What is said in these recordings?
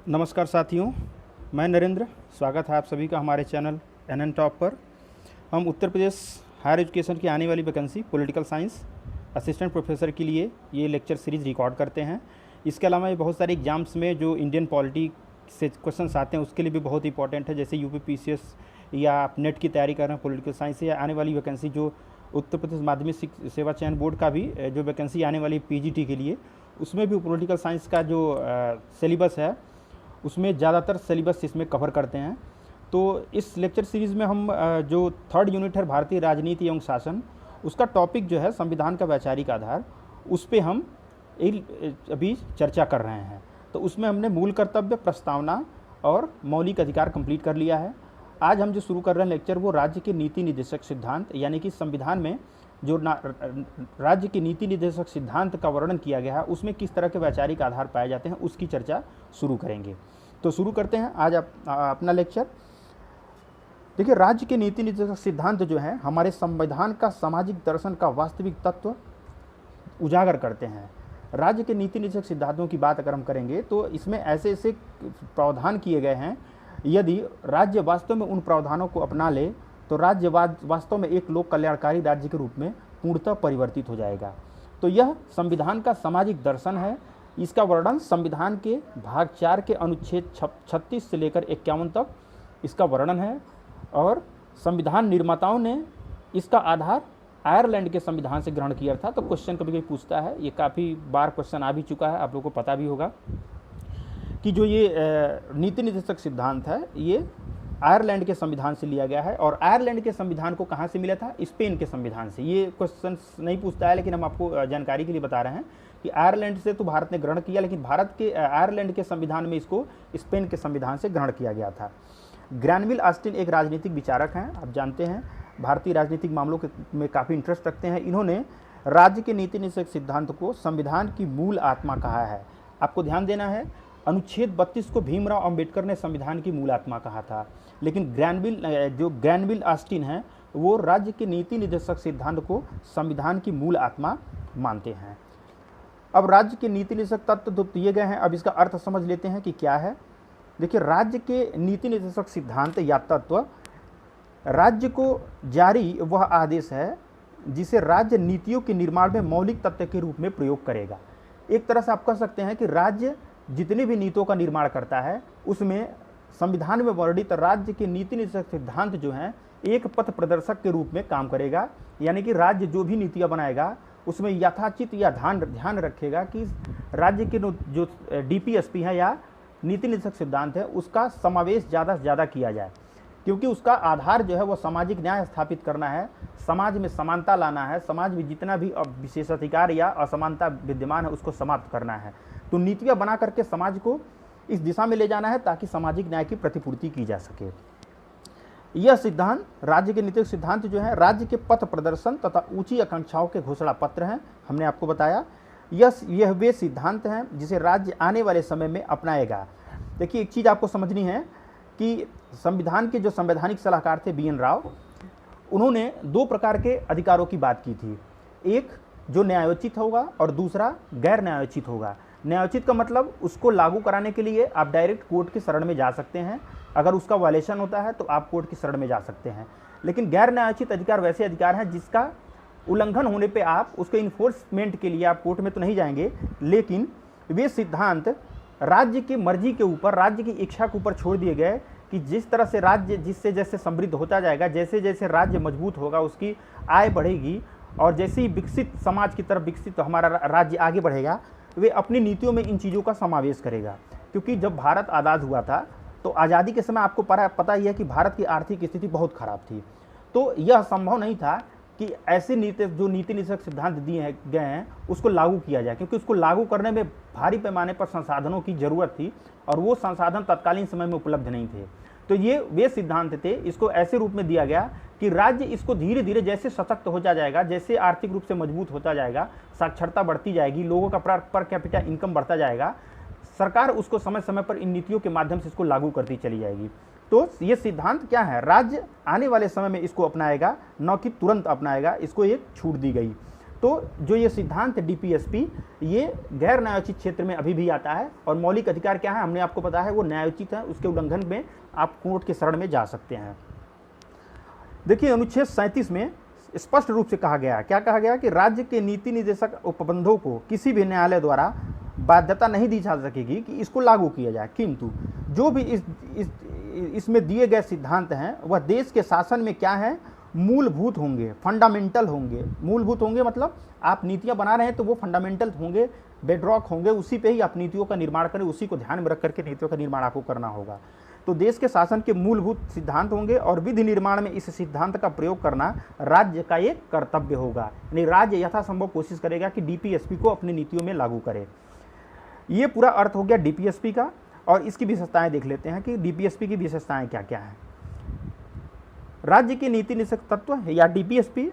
नमस्कार साथियों, मैं नरेंद्र। स्वागत है आप सभी का हमारे चैनल एनएन टॉप पर। हम उत्तर प्रदेश हायर एजुकेशन की आने वाली vacancy political science assistant professor के लिए ये लेक्चर सीरीज़ रिकॉर्ड करते हैं। इसके अलावा ये बहुत सारे एग्जाम्स में जो इंडियन पॉलिटी से क्वेश्चंस आते हैं उसके लिए भी बहुत इंपॉर्टेंट है, जैसे यूपीपीसीएस या आप नेट की तैयारी कर रहे हैं पॉलिटिकल साइंस से, या आने वाली वैकेंसी जो उत्तर प्रदेश माध्यमिक सेवा चयन बोर्ड का भी जो वैकेंसी आने वाली पीजीटी के लिए, उसमें भी पॉलिटिकल साइंस का जो सिलेबस है उसमें ज़्यादातर सिलेबस इसमें कवर करते हैं। तो इस लेक्चर सीरीज़ में हम जो थर्ड यूनिट है भारतीय राजनीति एवं शासन, उसका टॉपिक जो है संविधान का वैचारिक आधार, उस पर हम अभी चर्चा कर रहे हैं। तो उसमें हमने मूल कर्तव्य, प्रस्तावना और मौलिक अधिकार कंप्लीट कर लिया है। आज हम जो शुरू कर रहे हैं लेक्चर वो राज्य के नीति निर्देशक सिद्धांत, यानी कि संविधान में जो राज्य के नीति निर्देशक सिद्धांत का वर्णन किया गया है उसमें किस तरह के वैचारिक आधार पाए जाते हैं उसकी चर्चा शुरू करेंगे। तो शुरू करते हैं आज अपना लेक्चर। देखिए, राज्य के नीति निर्देशक सिद्धांत जो है हमारे संविधान का सामाजिक दर्शन का वास्तविक तत्व उजागर करते हैं। राज्य के नीति निर्देशक सिद्धांतों की बात अगर हम करेंगे तो इसमें ऐसे ऐसे प्रावधान किए गए हैं, यदि राज्य वास्तव में उन प्रावधानों को अपना ले तो राज्य वास्तव में एक लोक कल्याणकारी राज्य के रूप में पूर्णतः परिवर्तित हो जाएगा। तो यह संविधान का सामाजिक दर्शन है। इसका वर्णन संविधान के भाग 4 के अनुच्छेद 36 से लेकर 51 तक इसका वर्णन है, और संविधान निर्माताओं ने इसका आधार आयरलैंड के संविधान से ग्रहण किया था। तो क्वेश्चन कभी कभी पूछता है, ये काफ़ी बार क्वेश्चन आ भी चुका है, आप लोगों को पता भी होगा कि जो ये नीति निर्देशक सिद्धांत है ये आयरलैंड के संविधान से लिया गया है। और आयरलैंड के संविधान को कहाँ से मिला था? स्पेन के संविधान से। ये क्वेश्चन नहीं पूछता है, लेकिन हम आपको जानकारी के लिए बता रहे हैं कि आयरलैंड से तो भारत ने ग्रहण किया, लेकिन भारत के आयरलैंड के संविधान में इसको स्पेन के संविधान से ग्रहण किया गया था। ग्रैनविल ऑस्टिन एक राजनीतिक विचारक हैं, आप जानते हैं, भारतीय राजनीतिक मामलों में काफ़ी इंटरेस्ट रखते हैं। इन्होंने राज्य के नीति निर्देशक सिद्धांत को संविधान की मूल आत्मा कहा है। आपको ध्यान देना है, अनुच्छेद 32 को भीमराव अंबेडकर ने संविधान की मूल आत्मा कहा था, लेकिन ग्रैनविल ऑस्टिन है वो राज्य के नीति निर्देशक सिद्धांत को संविधान की मूल आत्मा मानते हैं। अब राज्य के नीति निर्देशक तत्व तो दिए गए हैं, अब इसका अर्थ समझ लेते हैं कि क्या है। देखिए, राज्य के नीति निर्देशक सिद्धांत या तत्व राज्य को जारी वह आदेश है जिसे राज्य नीतियों के निर्माण में मौलिक तत्व के रूप में प्रयोग करेगा। एक तरह से आप कह सकते हैं कि राज्य जितनी भी नीतियों का निर्माण करता है उसमें संविधान में वर्णित राज्य के नीति निर्देशक सिद्धांत जो हैं एक पथ प्रदर्शक के रूप में काम करेगा। यानी कि राज्य जो भी नीतियाँ बनाएगा उसमें यथाचित या ध्यान रखेगा कि राज्य के जो डीपीएसपी है या नीति निर्देशक सिद्धांत है उसका समावेश ज़्यादा से ज़्यादा किया जाए, क्योंकि उसका आधार जो है वो सामाजिक न्याय स्थापित करना है, समाज में समानता लाना है, समाज में जितना भी विशेषाधिकार या असमानता विद्यमान है उसको समाप्त करना है। तो नीतियाँ बना करके समाज को इस दिशा में ले जाना है ताकि सामाजिक न्याय की प्रतिपूर्ति की जा सके। यह सिद्धांत, राज्य के नीतिक सिद्धांत जो है राज्य के पथ प्रदर्शन तथा ऊंची आकांक्षाओं के घोषणा पत्र हैं। हमने आपको बताया यह वे सिद्धांत हैं जिसे राज्य आने वाले समय में अपनाएगा। देखिए, एक चीज़ आपको समझनी है कि संविधान के जो संवैधानिक सलाहकार थे BN राव, उन्होंने 2 प्रकार के अधिकारों की बात की थी। एक जो न्यायोचित होगा और दूसरा गैर न्यायोचित होगा। न्यायोचित का मतलब उसको लागू कराने के लिए आप डायरेक्ट कोर्ट की शरण में जा सकते हैं, अगर उसका वायलेशन होता है तो आप कोर्ट की शरण में जा सकते हैं। लेकिन गैर न्यायोचित अधिकार वैसे अधिकार हैं जिसका उल्लंघन होने पे आप उसके इन्फोर्समेंट के लिए आप कोर्ट में तो नहीं जाएंगे, लेकिन वे सिद्धांत राज्य की मर्जी के ऊपर, राज्य की इच्छा के ऊपर छोड़ दिए गए कि जिस तरह से राज्य जिससे जैसे समृद्ध होता जाएगा, जैसे जैसे राज्य मजबूत होगा उसकी आय बढ़ेगी, और जैसे ही विकसित समाज की तरफ विकसित हमारा राज्य आगे बढ़ेगा, वे अपनी नीतियों में इन चीज़ों का समावेश करेगा। क्योंकि जब भारत आज़ाद हुआ था तो आज़ादी के समय आपको पता ही है कि भारत की आर्थिक स्थिति बहुत खराब थी। तो यह संभव नहीं था कि ऐसे नीति निर्देशक सिद्धांत दिए गए हैं उसको लागू किया जाए, क्योंकि उसको लागू करने में भारी पैमाने पर संसाधनों की ज़रूरत थी और वो संसाधन तत्कालीन समय में उपलब्ध नहीं थे। तो ये वे सिद्धांत थे, इसको ऐसे रूप में दिया गया कि राज्य इसको धीरे धीरे जैसे सशक्त होता जाएगा, जैसे आर्थिक रूप से मजबूत होता जाएगा, साक्षरता बढ़ती जाएगी, लोगों का पर कैपिटा इनकम बढ़ता जाएगा, सरकार उसको समय समय पर इन नीतियों के माध्यम से इसको लागू करती चली जाएगी। तो ये सिद्धांत क्या है? राज्य आने वाले समय में इसको अपनाएगा, न कि तुरंत अपनाएगा, इसको एक छूट दी गई। तो जो ये सिद्धांत डीपीएसपी ये गैर न्यायोचित क्षेत्र में अभी भी आता है, और मौलिक अधिकार क्या है हमने आपको पता है वो न्यायोचित है, उसके उल्लंघन में आप कोर्ट के शरण में जा सकते हैं। देखिए अनुच्छेद 37 में स्पष्ट रूप से कहा गया, क्या कहा गया कि राज्य के नीति निर्देशक उपबंधों को किसी भी न्यायालय द्वारा बाध्यता नहीं दी जा सकेगी कि इसको लागू किया जाए, किंतु जो भी इसमें दिए गए सिद्धांत हैं वह देश के शासन में क्या है, मूलभूत होंगे, फंडामेंटल होंगे। मूलभूत होंगे मतलब आप नीतियां बना रहे हैं तो वो फंडामेंटल होंगे, बेडरॉक होंगे, उसी पे ही आप नीतियों का निर्माण करें, उसी को ध्यान में रख करके नीतियों का निर्माण आपको करना होगा। तो देश के शासन के मूलभूत सिद्धांत होंगे और विधि निर्माण में इस सिद्धांत का प्रयोग करना राज्य का एक कर्तव्य होगा, यानी राज्य यथासंभव कोशिश करेगा कि डीपीएसपी को अपनी नीतियों में लागू करे। ये पूरा अर्थ हो गया डीपीएसपी का, और इसकी विशेषताएं देख लेते हैं कि डीपीएसपी की विशेषताएं क्या क्या हैं। राज्य की नीति निषेध तत्व या डीपीएसपी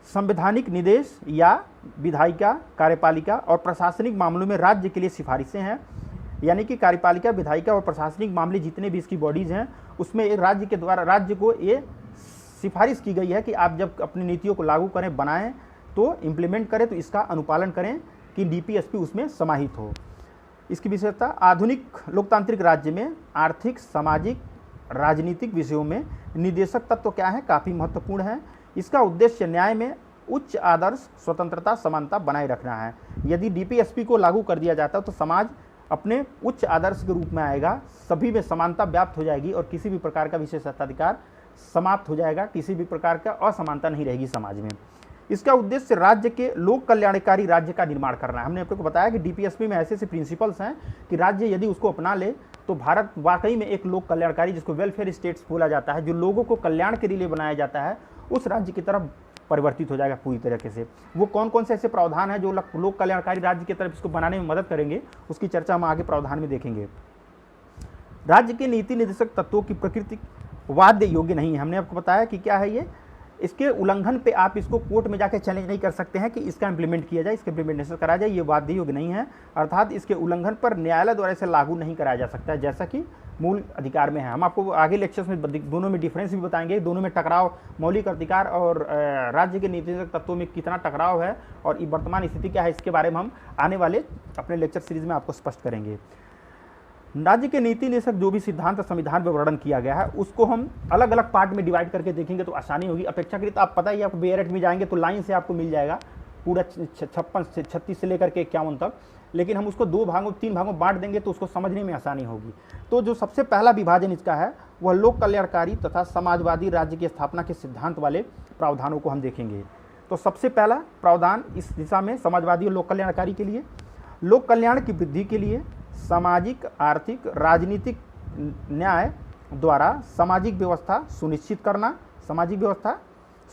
संवैधानिक निर्देश या विधायिका, कार्यपालिका और प्रशासनिक मामलों में राज्य के लिए सिफारिशें हैं, यानी कि कार्यपालिका, विधायिका और प्रशासनिक मामले जितने भी इसकी बॉडीज हैं उसमें राज्य के द्वारा राज्य को ये सिफारिश की गई है कि आप जब अपनी नीतियों को लागू करें, बनाएं तो इम्प्लीमेंट करें तो इसका अनुपालन करें कि डीपीएसपी उसमें समाहित हो। इसकी विशेषता, आधुनिक लोकतांत्रिक राज्य में आर्थिक, सामाजिक, राजनीतिक विषयों में निर्देशक तत्व क्या है, काफ़ी महत्वपूर्ण है। इसका उद्देश्य न्याय में उच्च आदर्श, स्वतंत्रता, समानता बनाए रखना है। यदि डीपीएसपी को लागू कर दिया जाता है तो समाज अपने उच्च आदर्श के रूप में आएगा, सभी में समानता व्याप्त हो जाएगी और किसी भी प्रकार का विशेषाधिकार समाप्त हो जाएगा, किसी भी प्रकार का असमानता नहीं रहेगी समाज में। इसका उद्देश्य राज्य के लोक कल्याणकारी राज्य का निर्माण करना है। हमने आपको बताया कि डीपीएसपी में ऐसे ऐसे प्रिंसिपल्स हैं कि राज्य यदि उसको अपना ले तो भारत वाकई में एक लोक कल्याणकारी, जिसको वेलफेयर स्टेट्स बोला जाता है, जो लोगों को कल्याण के लिए बनाया जाता है, उस राज्य की तरफ परिवर्तित हो जाएगा पूरी तरीके से। वो कौन कौन से ऐसे प्रावधान हैं जो लोक कल्याणकारी राज्य की तरफ इसको बनाने में मदद करेंगे, उसकी चर्चा हम आगे प्रावधान में देखेंगे। राज्य के नीति निर्देशक तत्वों की प्रकृति वाद्य योग्य नहीं है। हमने आपको बताया कि क्या है ये, इसके उल्लंघन पे आप इसको कोर्ट में जाके चैलेंज नहीं कर सकते हैं कि इसका इंप्लीमेंट किया जाए, इसका इम्प्लीमेंटेशन करा जाए, ये वाद्य योग्य नहीं है, अर्थात इसके उल्लंघन पर न्यायालय द्वारा इसे लागू नहीं कराया जा सकता है, जैसा कि मूल अधिकार में है। हम आपको आगे लेक्चर्स में दोनों में डिफरेंस भी बताएंगे, दोनों में टकराव, मौलिक अधिकार और राज्य के नीतिगत तत्वों में कितना टकराव है और वर्तमान स्थिति क्या है, इसके बारे में हम आने वाले अपने लेक्चर सीरीज में आपको स्पष्ट करेंगे। राज्य के नीति निर्देशक जो भी सिद्धांत संविधान में वर्णन किया गया है उसको हम अलग अलग पार्ट में डिवाइड करके देखेंगे तो आसानी होगी। अपेक्षाकृत आप पता ही, आप बीएड में जाएंगे तो लाइन से आपको मिल जाएगा पूरा 56 से 36 से लेकर के 51 तक, लेकिन हम उसको 2 भागों 3 भागों बांट देंगे तो उसको समझने में आसानी होगी। तो जो सबसे पहला विभाजन इसका है वह लोक कल्याणकारी तथा समाजवादी राज्य की स्थापना के सिद्धांत वाले प्रावधानों को हम देखेंगे। तो सबसे पहला प्रावधान इस दिशा में समाजवादी और लोक कल्याणकारी के लिए, लोक कल्याण की वृद्धि के लिए सामाजिक, आर्थिक, राजनीतिक न्याय द्वारा सामाजिक व्यवस्था सुनिश्चित करना, सामाजिक व्यवस्था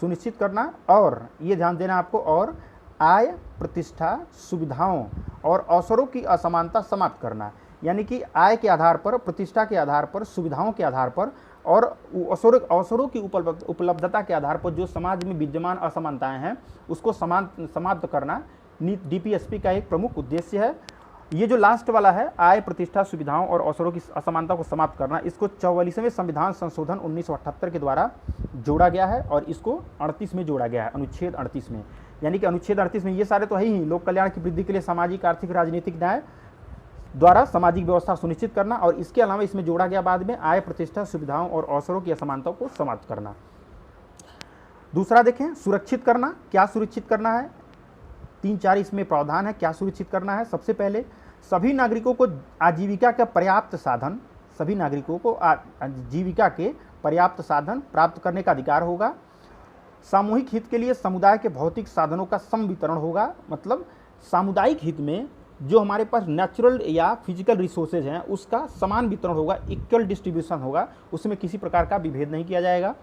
सुनिश्चित करना, और ये ध्यान देना आपको, और आय, प्रतिष्ठा, सुविधाओं और अवसरों की असमानता समाप्त करना, यानी कि आय के आधार पर, प्रतिष्ठा के आधार पर, सुविधाओं के आधार पर और अवसरों की उपलब्धता के आधार पर जो समाज में विद्यमान असमानताएं हैं उसको समाप्त करना डीपीएसपी का एक प्रमुख उद्देश्य है। ये जो लास्ट वाला है, आय, प्रतिष्ठा, सुविधाओं और अवसरों की असमानता को समाप्त करना, इसको 44वें संविधान संशोधन 1978 के द्वारा जोड़ा गया है और इसको 38 में जोड़ा गया है, अनुच्छेद 38 में। यानी कि अनुच्छेद 38 में ये सारे तो है ही, लोक कल्याण की वृद्धि के लिए सामाजिक, आर्थिक, राजनीतिक न्याय द्वारा सामाजिक व्यवस्था सुनिश्चित करना, और इसके अलावा इसमें जोड़ा गया बाद में आय, प्रतिष्ठा, सुविधाओं और अवसरों की असमानता को समाप्त करना। दूसरा देखें, सुरक्षित करना। क्या सुरक्षित करना है? 3-4 इसमें प्रावधान है क्या सुरक्षित करना है। सबसे पहले सभी नागरिकों को आजीविका का पर्याप्त साधन, सभी नागरिकों को आजीविका के पर्याप्त साधन प्राप्त करने का अधिकार होगा। सामूहिक हित के लिए समुदाय के भौतिक साधनों का सम वितरण होगा, मतलब सामुदायिक हित में जो हमारे पास नेचुरल या फिजिकल रिसोर्सेज हैं उसका समान वितरण होगा, इक्वल डिस्ट्रीब्यूशन होगा, उसमें किसी प्रकार का विभेद नहीं किया जाएगा।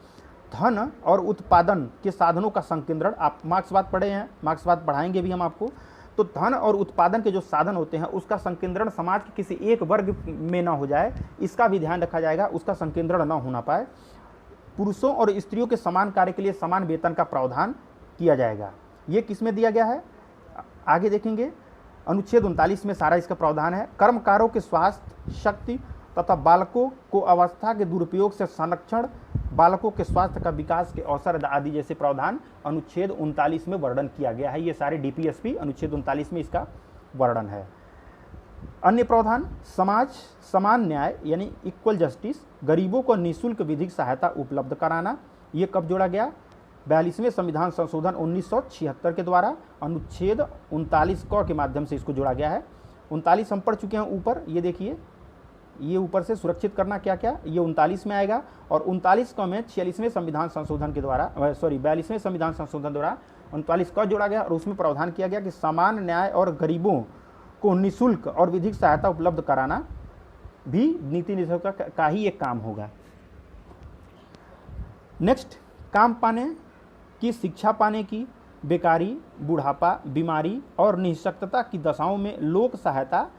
धन और उत्पादन के साधनों का संकेंद्रण, आप मार्क्सवाद पढ़े हैं, मार्क्सवाद पढ़ाएंगे भी हम आपको, तो धन और उत्पादन के जो साधन होते हैं उसका संकेंद्रण समाज के किसी एक वर्ग में ना हो जाए, इसका भी ध्यान रखा जाएगा, उसका संकेंद्रण ना होना पाए। पुरुषों और स्त्रियों के समान कार्य के लिए समान वेतन का प्रावधान किया जाएगा। ये किसमें दिया गया है आगे देखेंगे, अनुच्छेद 39 में सारा इसका प्रावधान है। कर्मकारों के स्वास्थ्य, शक्ति तथा बालकों को अवस्था के दुरुपयोग से संरक्षण, बालकों के स्वास्थ्य का विकास के अवसर आदि जैसे प्रावधान अनुच्छेद 39 में वर्णन किया गया है। ये सारे डीपीएसपी अनुच्छेद 39 में इसका वर्णन है। अन्य प्रावधान समाज समान न्याय यानी इक्वल जस्टिस, गरीबों को निःशुल्क विधिक सहायता उपलब्ध कराना, ये कब जोड़ा गया? 42वें संविधान संशोधन 1976 के द्वारा अनुच्छेद 39 क के माध्यम से इसको जोड़ा गया है। 39 हम पढ़ चुके हैं ऊपर, ये देखिए, ये ऊपर से सुरक्षित करना क्या क्या, ये 39 में आएगा। और 39 क में 46वें संविधान संशोधन के द्वारा 42वें संविधान संशोधन द्वारा 39 क जोड़ा गया और उसमें प्रावधान किया गया कि समान न्याय और गरीबों को निःशुल्क और विधिक सहायता उपलब्ध कराना भी नीति निर्देशक का ही एक काम होगा। नेक्स्ट, काम पाने की, शिक्षा पाने की, बेकारी, बुढ़ापा, बीमारी और निःशक्तता की दशाओं में लोक सहायता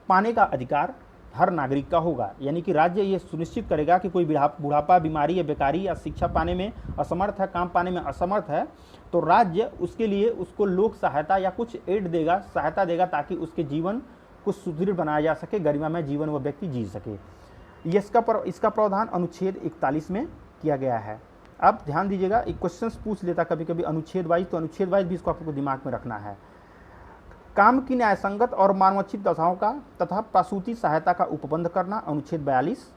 पाने का अधिकार हर नागरिक का होगा। यानी कि राज्य ये सुनिश्चित करेगा कि कोई बुढ़ापा, बीमारी या बेकारी या शिक्षा पाने में असमर्थ है, काम पाने में असमर्थ है, तो राज्य उसके लिए उसको लोक सहायता या कुछ एड देगा, सहायता देगा, ताकि उसके जीवन को सुदृढ़ बनाया जा सके, गरिमामय जीवन वह व्यक्ति जी सके। ये इसका प्रावधान अनुच्छेद 41 में किया गया है। अब ध्यान दीजिएगा, एक क्वेश्चंस पूछ लेता कभी कभी अनुच्छेद वाइज, तो अनुच्छेद वाइज भी इसको आपको दिमाग में रखना है। काम की न्यायसंगत और मानवोचित दशाओं का तथा प्रसूति सहायता का उपबंध करना, अनुच्छेद 42।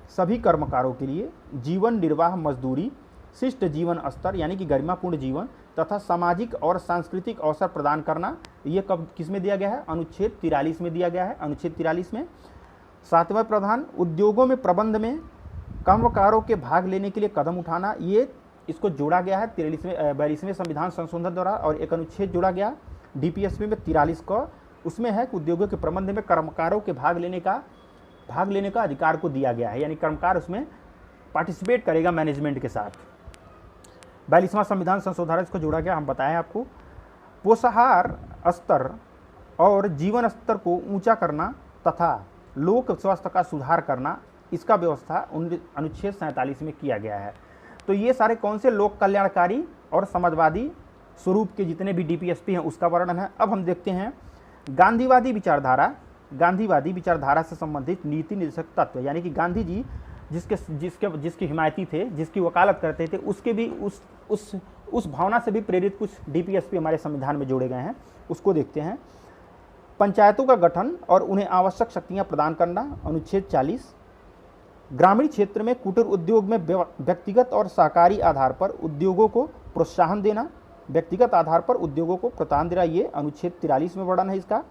सभी कर्मकारों के लिए जीवन निर्वाह मजदूरी, शिष्ट जीवन स्तर यानी कि गरिमापूर्ण जीवन तथा सामाजिक और सांस्कृतिक अवसर प्रदान करना, ये कब किस में दिया गया है? अनुच्छेद 43 में दिया गया है। अनुच्छेद 43 में 7वां प्रावधान, उद्योगों में प्रबंध में कर्मकारों के भाग लेने के लिए कदम उठाना, ये इसको जोड़ा गया है 42वें संविधान संशोधन द्वारा। और एक अनुच्छेद जोड़ा गया डीपीएसपी में 43 को, उसमें है कि उद्योगों के प्रबंध में कर्मकारों के भाग लेने का अधिकार को दिया गया है, यानी कर्मकार उसमें पार्टिसिपेट करेगा मैनेजमेंट के साथ। 42वां संविधान संशोधन इसको जोड़ा गया, हम बताएं आपको। पोषाहार स्तर और जीवन स्तर को ऊंचा करना तथा लोक स्वास्थ्य का सुधार करना, इसका व्यवस्था अनुच्छेद 47 में किया गया है। तो ये सारे कौन से लोक कल्याणकारी और समाजवादी स्वरूप के जितने भी डीपीएसपी हैं उसका वर्णन है। अब हम देखते हैं गांधीवादी विचारधारा से संबंधित नीति निर्देशक तत्व, यानी कि गांधी जी जिसके हिमायती थे, जिसकी वकालत करते थे, उसके भी उस भावना से भी प्रेरित कुछ डीपीएसपी हमारे संविधान में जोड़े गए हैं, उसको देखते हैं। पंचायतों का गठन और उन्हें आवश्यक शक्तियां प्रदान करना, अनुच्छेद 40। ग्रामीण क्षेत्र में कुटीर उद्योग में व्यक्तिगत और सहकारी आधार पर उद्योगों को प्रोत्साहन देना, ये अनुच्छेद 43 में वर्णन है इसका।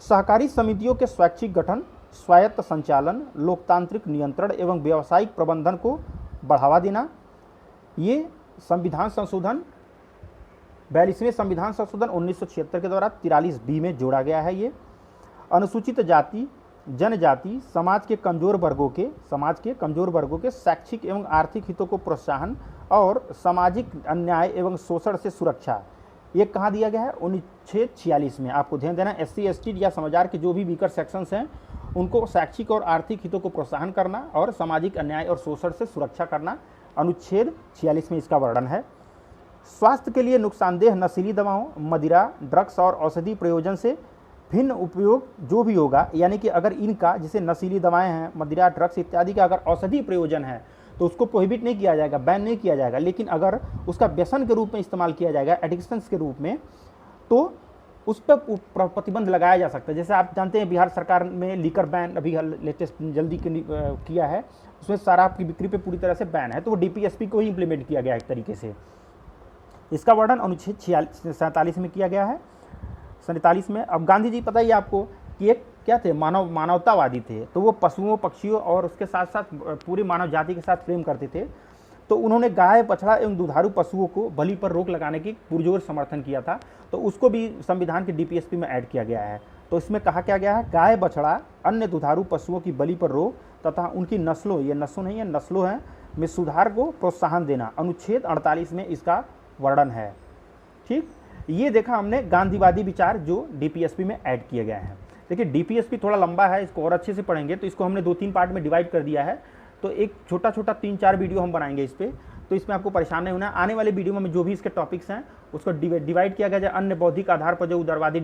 सहकारी समितियों के स्वैच्छिक गठन, स्वायत्त संचालन, लोकतांत्रिक नियंत्रण एवं व्यावसायिक प्रबंधन को बढ़ावा देना, ये संविधान संशोधन 42वें संविधान संशोधन 1976 के द्वारा 43B में जोड़ा गया है। ये अनुसूचित जाति, जनजाति, समाज के कमजोर वर्गों के शैक्षिक एवं आर्थिक हितों को प्रोत्साहन और सामाजिक अन्याय एवं शोषण से सुरक्षा, ये कहाँ दिया गया है? अनुच्छेद 46 में। आपको ध्यान देना, SC ST या समाज के जो भी वीकर सेक्शंस हैं उनको शैक्षिक और आर्थिक हितों को प्रोत्साहन करना और सामाजिक अन्याय और शोषण से सुरक्षा करना, अनुच्छेद 46 में इसका वर्णन है। स्वास्थ्य के लिए नुकसानदेह नशीली दवाओं, मदिरा, ड्रग्स और औषधि प्रयोजन से भिन्न उपयोग जो भी होगा, यानी कि अगर इनका, जैसे नशीली दवाएं हैं, मदिरा, ड्रग्स इत्यादि का अगर औषधि प्रयोजन है तो उसको प्रोहिबिट नहीं किया जाएगा, बैन नहीं किया जाएगा। लेकिन अगर उसका व्यसन के रूप में इस्तेमाल किया जाएगा, एडिक्शंस के रूप में, तो उस पर प्रतिबंध लगाया जा सकता है। जैसे आप जानते हैं बिहार सरकार में लीकर बैन अभी लेटेस्ट जल्दी किया है, उसमें शराब की बिक्री पे पूरी तरह से बैन है, तो वो डीपीएसपी को ही इंप्लीमेंट किया गया एक तरीके से। इसका वर्णन अनुच्छेद 47 में किया गया है, 47 में। अब गांधी जी पता ही आपको कि एक क्या थे, मानवतावादी थे, तो वो पशुओं, पक्षियों और उसके साथ साथ पूरी मानव जाति के साथ प्रेम करते थे। तो उन्होंने गाय, बछड़ा एवं दुधारू पशुओं को बलि पर रोक लगाने की पुरजोर समर्थन किया था, तो उसको भी संविधान के डीपीएसपी में ऐड किया गया है। तो इसमें कहा क्या गया है, गाय, बछड़ा, अन्य दुधारू पशुओं की बलि पर रोक तथा उनकी नस्लों, ये नस्लों नहीं है, नस्लों हैं, में सुधार को प्रोत्साहन देना, अनुच्छेद 48 में इसका वर्णन है। ठीक, ये देखा हमने गांधीवादी विचार जो डीपीएसपी में ऐड किए गए हैं। देखिए डीपीएसपी थोड़ा लंबा है, इसको और अच्छे से पढ़ेंगे तो इसको हमने 2-3 पार्ट में डिवाइड कर दिया है, तो एक छोटा छोटा 3-4 वीडियो हम बनाएंगे इस पर। तो इसमें आपको परेशान नहीं होना है। आने वाले वीडियो में जो भी इसके टॉपिक्स हैं उसको डिवाइड किया गया है। अन्य बौद्धिक आधार पर जो उदारवादी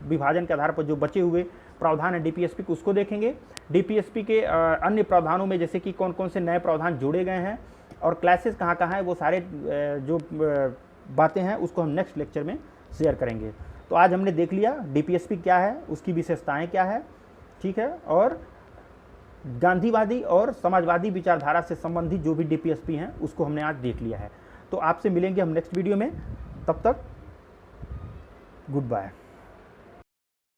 विभाजन के आधार पर जो बचे हुए प्रावधान है डीपीएसपी के, उसको देखेंगे। डीपीएसपी के अन्य प्रावधानों में जैसे कि कौन कौन से नए प्रावधान जोड़े गए हैं और क्लासेस कहाँ कहाँ हैं, वो सारे जो बातें हैं उसको हम नेक्स्ट लेक्चर में शेयर करेंगे। तो आज हमने देख लिया डीपीएसपी क्या है, उसकी विशेषताएं क्या है, ठीक है, और गांधीवादी और समाजवादी विचारधारा से संबंधित जो भी डीपीएसपी हैं उसको हमने आज देख लिया है। तो आपसे मिलेंगे हम नेक्स्ट वीडियो में, तब तक गुड बाय।